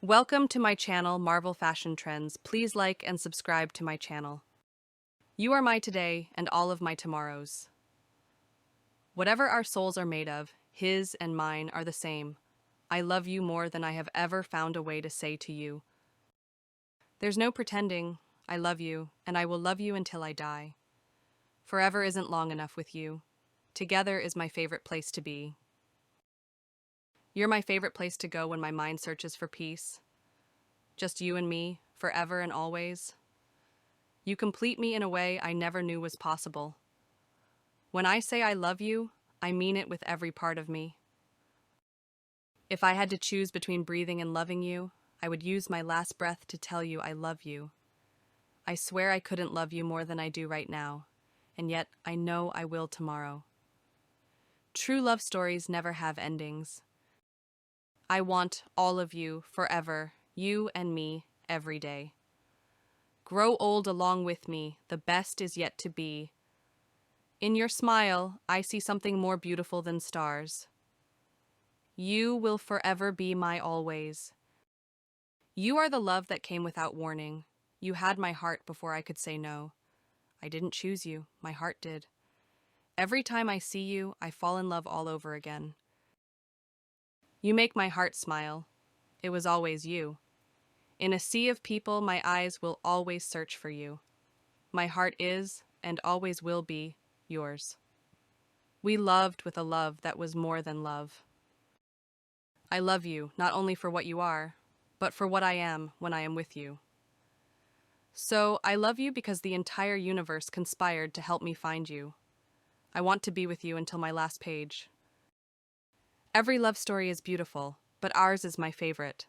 Welcome to my channel, Marvel Fashion Trends. Please like and subscribe to my channel. You are my today and all of my tomorrows. Whatever our souls are made of, his and mine are the same. I love you more than I have ever found a way to say to you. There's no pretending. I love you, and I will love you until I die. Forever isn't long enough with you. Together is my favorite place to be. You're my favorite place to go when my mind searches for peace. Just you and me, forever and always. You complete me in a way I never knew was possible. When I say I love you, I mean it with every part of me. If I had to choose between breathing and loving you, I would use my last breath to tell you I love you. I swear I couldn't love you more than I do right now, and yet I know I will tomorrow. True love stories never have endings. I want all of you forever, you and me, every day. Grow old along with me, the best is yet to be. In your smile, I see something more beautiful than stars. You will forever be my always. You are the love that came without warning. You had my heart before I could say no. I didn't choose you, my heart did. Every time I see you, I fall in love all over again. You make my heart smile. It was always you. In a sea of people, my eyes will always search for you. My heart is, and always will be, yours. We loved with a love that was more than love. I love you, not only for what you are, but for what I am when I am with you. So, I love you because the entire universe conspired to help me find you. I want to be with you until my last page. Every love story is beautiful, but ours is my favorite.